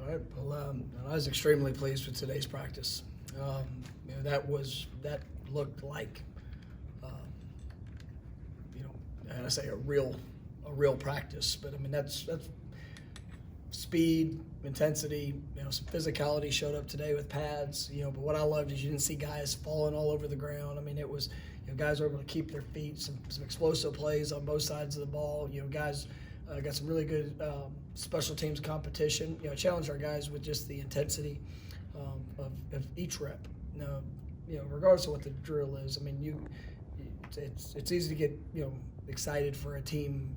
right. Well, I was extremely pleased with today's practice. That looked like, I say a real practice. But I mean, that's speed, intensity. Some physicality showed up today with pads. But what I loved is you didn't see guys falling all over the ground. I mean, it was guys were able to keep their feet. Some explosive plays on both sides of the ball. Guys. Got some really good special teams competition. Challenged our guys with just the intensity of each rep. Now, regardless of what the drill is, I mean, it's easy to get excited for a team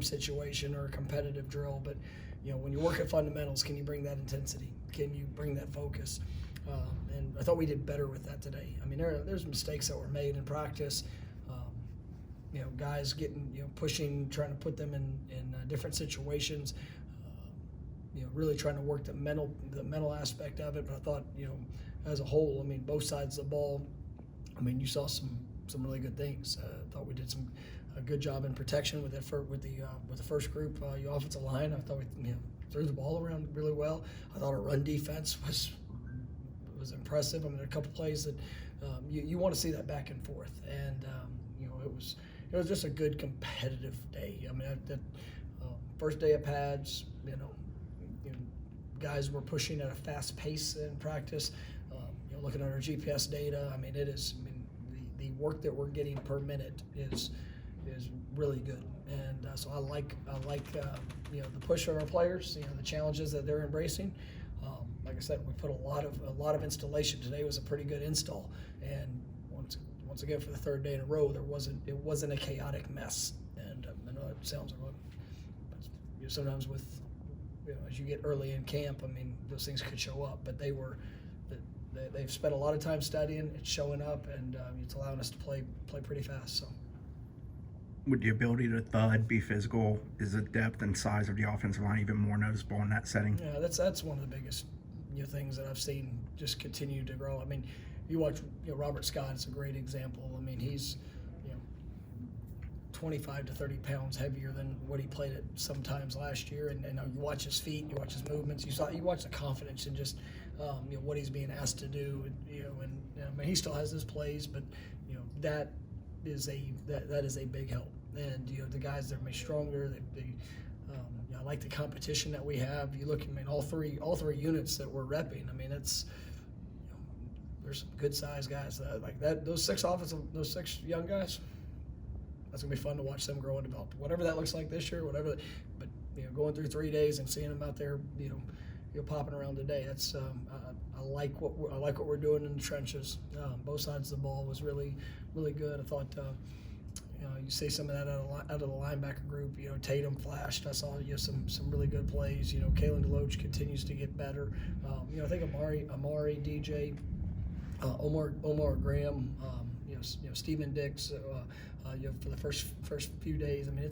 situation or a competitive drill, but when you work at fundamentals, can you bring that intensity? Can you bring that focus? And I thought we did better with that today. I mean, there's mistakes that were made in practice. Guys getting, pushing, trying to put them in different situations, really trying to work the mental aspect of it. But I thought, as a whole, I mean, both sides of the ball, I mean, you saw some really good things. I thought we did a good job in protection with the first group, your offensive line. I thought we threw the ball around really well. I thought our run defense was impressive. I mean, there are a couple plays that you want to see that back and forth, and it was just a good competitive day. I mean, that first day of pads, guys were pushing at a fast pace in practice. Looking at our GPS data, I mean, the work that we're getting per minute is really good, and so I like the push of our players, the challenges that they're embracing. Like I said, we put a lot of installation. Today was a pretty good install, and once again, for the third day in a row, it wasn't a chaotic mess. And I know it sounds like, but sometimes with as you get early in camp, I mean, those things could show up. But they've spent a lot of time studying, it's showing up, and it's allowing us to play pretty fast. So. Would the ability to thud, be physical, is the depth and size of the offensive line even more noticeable in that setting? Yeah, that's one of the biggest things that I've seen just continue to grow. I mean, you watch Robert Scott is a great example. I mean, he's 25 to 30 pounds heavier than what he played at sometimes last year, and you watch his feet, you watch his movements, you watch the confidence and just what he's being asked to do, and I mean, he still has his plays, but that is a big help. And the guys that are made stronger, I like the competition that we have. You look, I mean, all three units that we're repping. I mean, it's there's some good sized guys like that. Those six young guys. That's gonna be fun to watch them grow and develop. Whatever that looks like this year, whatever. But going through 3 days and seeing them out there, popping around today. That's I like what we're doing in the trenches. Both sides of the ball was really, really good. I thought. You see some of that out of the linebacker group. Tatum flashed. I saw some really good plays. Kalen DeLoach continues to get better. I think Amari, DJ, Omar Graham, Stephen Dix. For the first few days. I mean,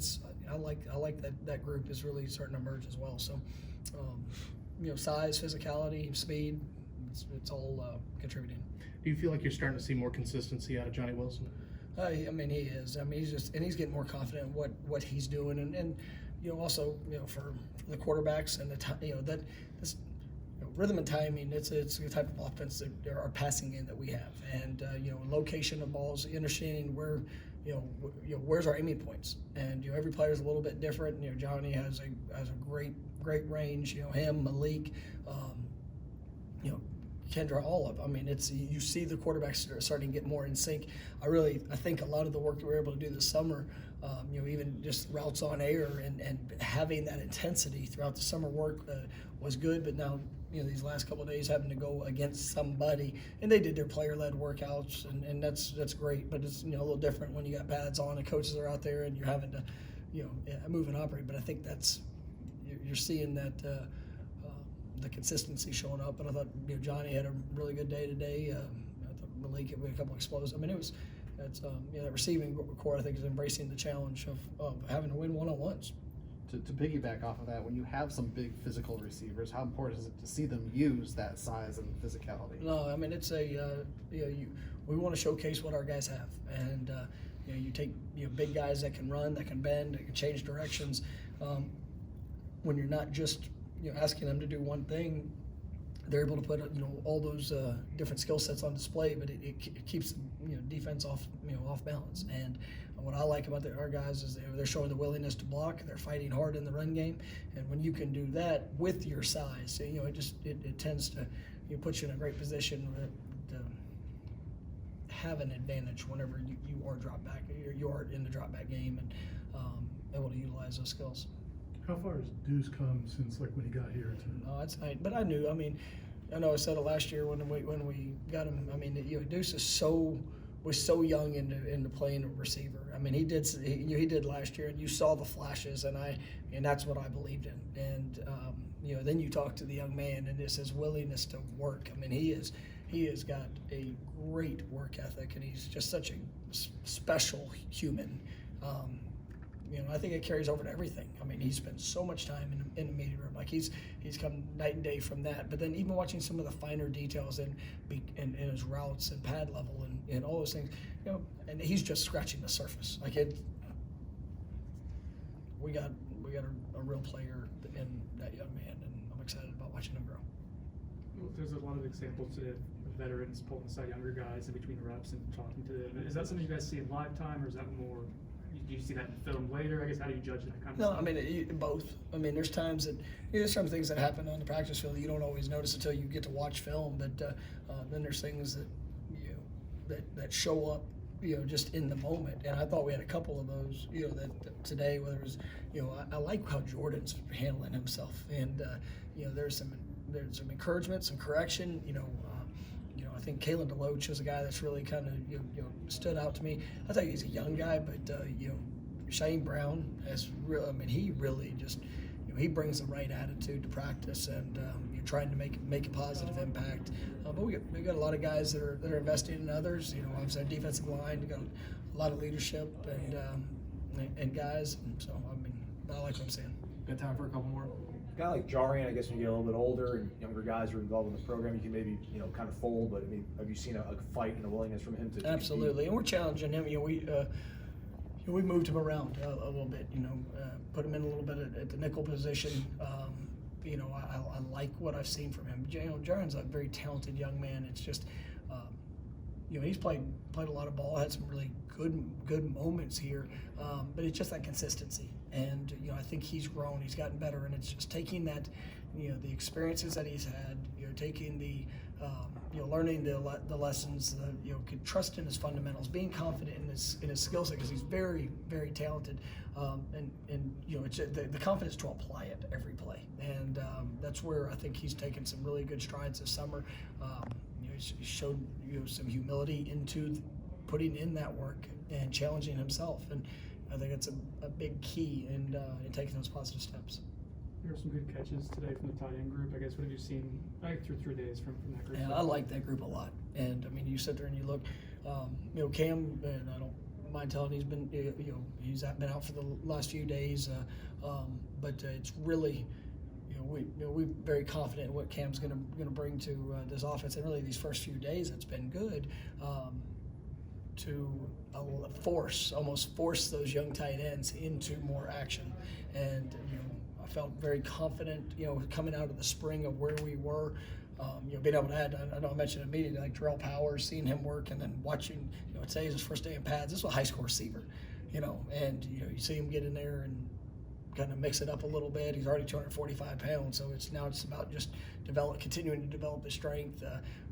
I like that group is really starting to emerge as well. So, size, physicality, speed, it's all contributing. Do you feel like you're starting to see more consistency out of Johnny Wilson? I mean, he is. I mean, he's getting more confident in what he's doing, and also for the quarterbacks and this rhythm and timing. It's the type of offense that there are passing in that we have, and location of balls, understanding where where's our aiming points, and every player is a little bit different. Johnny has a great range. Him, Malik. Kendra, all of. I mean, you see the quarterbacks are starting to get more in sync. I think a lot of the work that we were able to do this summer, even just routes on air and having that intensity throughout the summer work was good. But now, these last couple of days having to go against somebody, and they did their player-led workouts, and that's great. But it's a little different when you got pads on and coaches are out there and you're having to, move and operate. But I think you're seeing that. The consistency showing up, and I thought Johnny had a really good day today. I thought Malik had a couple explosives. I mean, that receiving core I think is embracing the challenge of having to win one-on-ones. To piggyback off of that, when you have some big physical receivers, how important is it to see them use that size and physicality? No, I mean it's we want to showcase what our guys have, and you take big guys that can run, that can bend, that can change directions. When you're not just asking them to do one thing, they're able to put all those different skill sets on display, but it keeps defense off off balance. And what I like about our guys is they're showing the willingness to block. They're fighting hard in the run game, and when you can do that with your size, it tends to put you in a great position to have an advantage whenever you are drop back, you are in the drop back game, and able to utilize those skills. How far has Deuce come since when he got here? No, but I knew. I know I said it last year when we got him. Deuce was so young into playing a receiver. He did last year, and you saw the flashes, and that's what I believed in. And then you talk to the young man, and it's his willingness to work. He has got a great work ethic, and he's just such a special human. I think it carries over to everything. He spent so much time in the meeting room. He's come night and day from that. But then even watching some of the finer details in his routes and pad level and all those things, and he's just scratching the surface. We got a real player in that young man, and I'm excited about watching him grow. Well, there's a lot of examples today of veterans pulling aside younger guys in between the reps and talking to them. Is that something you guys see in live time, or is that more? Do you see that in film later? I guess how do you judge that kind of stuff? Both. There's times that there's some things that happen on the practice field that you don't always notice until you get to watch film. But then there's things that show up, just in the moment. And I thought we had a couple of those, that today, whether it was, I like how Jordan's handling himself, and there's some encouragement, some correction. I think Kalen DeLoach is a guy that's really kind of stood out to me. I think he's a young guy, but Shane Brown has he really just he brings the right attitude to practice, and you're trying to make a positive impact. But we got a lot of guys that are investing in others. Obviously our defensive line, we got a lot of leadership and guys. And so I like what I'm saying. Got time for a couple more? A guy like Jarian, I guess when you get a little bit older and younger guys are involved in the program, you can maybe kind of fold. But have you seen a fight and a willingness from him to? Absolutely, and we're challenging him. We moved him around a little bit. Put him in a little bit at the nickel position. I like what I've seen from him. Jarian's a very talented young man. It's just, he's played a lot of ball, had some really good moments here, but it's just that consistency. And I think he's grown, he's gotten better, and it's just taking that, the experiences that he's had, taking the, learning the lessons, trust in his fundamentals, being confident in his skill set, because he's very, very talented, and it's the confidence to apply it every play, and that's where I think he's taken some really good strides this summer. He showed some humility into putting in that work and challenging himself, and I think it's a big key in taking those positive steps. There were some good catches today from the tight end group. I guess what have you seen through 3 days from that group? Yeah, I like that group a lot. And you sit there and you look, Cam, and I don't mind telling, he's been he's been out for the last few days, but it's really we're very confident in what Cam's going to bring to this offense, and really these first few days it's been good. To almost force those young tight ends into more action, and I felt very confident, coming out of the spring of where we were, being able to add. I know I mentioned immediately like Terrell Powers, seeing him work, and then watching. Today is his first day in pads. This is a high school receiver, and you see him get in there and kind of mix it up a little bit. He's already 245 pounds, so it's about just continuing to develop his strength.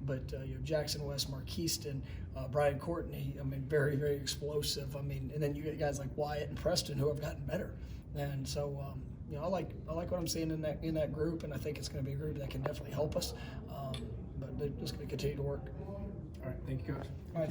But Jackson West, Marquiston, Brian Courtney, very, very explosive. And then you get guys like Wyatt and Preston who have gotten better. And so, I like what I'm seeing in that group, and I think it's going to be a group that can definitely help us. But they're just going to continue to work. All right, thank you, Coach. All right.